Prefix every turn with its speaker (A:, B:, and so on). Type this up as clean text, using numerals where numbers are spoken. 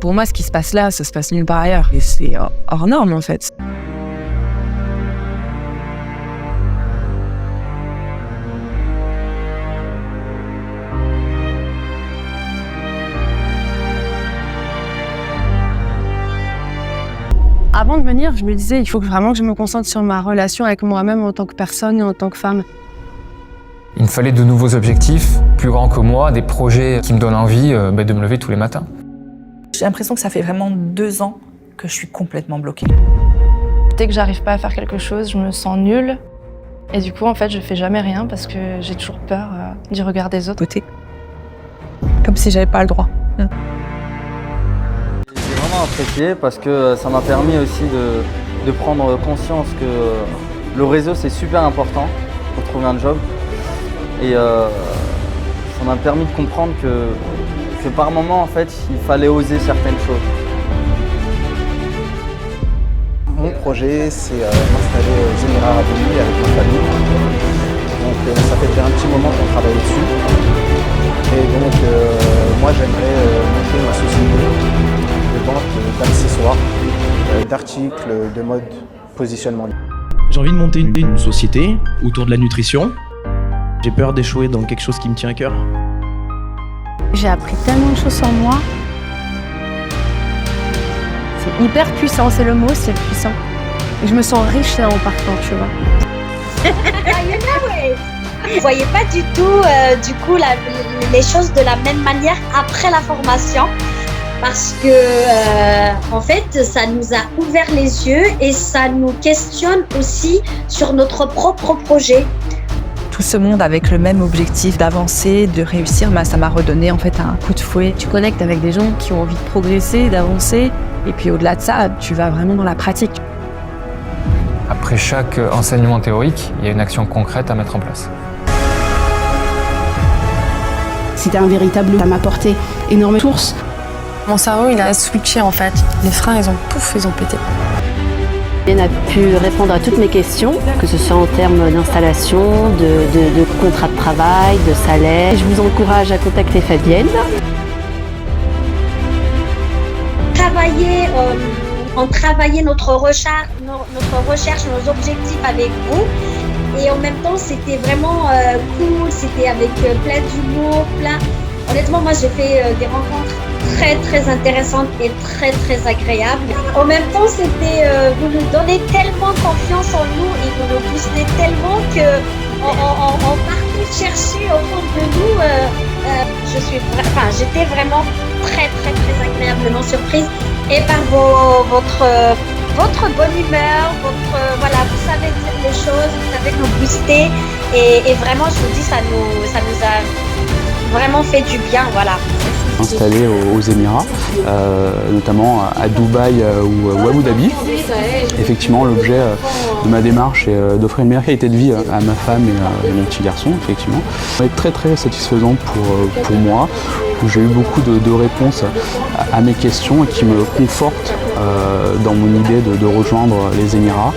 A: Pour moi, ce qui se passe là, ça se passe nulle part ailleurs. Et c'est hors norme, en fait. Avant de venir, je me disais, il faut vraiment que je me concentre sur ma relation avec moi-même en tant que personne et en tant que femme.
B: Il me fallait de nouveaux objectifs, plus grands que moi, des projets qui me donnent envie de me lever tous les matins.
C: J'ai l'impression que ça fait vraiment 2 ans que je suis complètement bloquée.
D: Dès que j'arrive pas à faire quelque chose, je me sens nulle. Et du coup, en fait, je fais jamais rien parce que j'ai toujours peur du regard des autres.
A: Côté. Comme si j'avais pas le droit.
E: J'ai vraiment apprécié parce que ça m'a permis aussi de prendre conscience que le réseau c'est super important pour trouver un job. Et ça m'a permis de comprendre que par moment en fait il fallait oser certaines choses.
F: Mon projet c'est m'installer aux Émirats Arabes Unis avec ma famille. Donc ça fait déjà un petit moment qu'on travaille dessus. Et donc moi j'aimerais monter ma société de vente d'accessoires, d'articles de mode positionnement.
G: J'ai envie de monter une société autour de la nutrition. J'ai peur d'échouer dans quelque chose qui me tient à cœur.
H: J'ai appris tellement de choses sur moi. C'est hyper puissant, c'est le mot, c'est puissant. Et je me sens riche là en partant, tu vois.
I: Vous voyez pas du tout, les choses de la même manière après la formation. Parce que, en fait, ça nous a ouvert les yeux et ça nous questionne aussi sur notre propre projet.
C: Tout ce monde avec le même objectif d'avancer, de réussir, ça m'a redonné en fait un coup de fouet.
A: Tu connectes avec des gens qui ont envie de progresser, d'avancer. Et puis au-delà de ça, tu vas vraiment dans la pratique.
B: Après chaque enseignement théorique, il y a une action concrète à mettre en place.
H: C'était un véritable... Ça m'a apporté énormément de sources.
D: Mon cerveau, il a switché en fait. Les freins, ils ont pété.
J: Elle a pu répondre à toutes mes questions, que ce soit en termes d'installation, de contrat de travail, de salaire. Je vous encourage à contacter Fabienne.
I: On travaillait notre recherche, nos objectifs avec vous. Et en même temps, c'était vraiment cool, c'était avec plein d'humour, Honnêtement, moi, j'ai fait des rencontres très, très intéressantes et très, très agréables. En même temps, vous nous donnez tellement confiance en nous et vous nous boostez tellement qu'on partait chercher au fond de nous. J'étais vraiment très, très, très agréablement surprise et par votre bonne humeur, vous savez dire les choses, vous savez nous booster et vraiment, je vous dis, ça nous a vraiment fait du bien, voilà.
F: Installé aux Émirats, notamment à Dubaï ou Abu Dhabi. Effectivement, l'objet de ma démarche est d'offrir une meilleure qualité de vie à ma femme et à mon petit garçon, effectivement. Ça va être très très satisfaisant pour moi, où j'ai eu beaucoup de réponses à mes questions et qui me confortent dans mon idée de rejoindre les Émirats.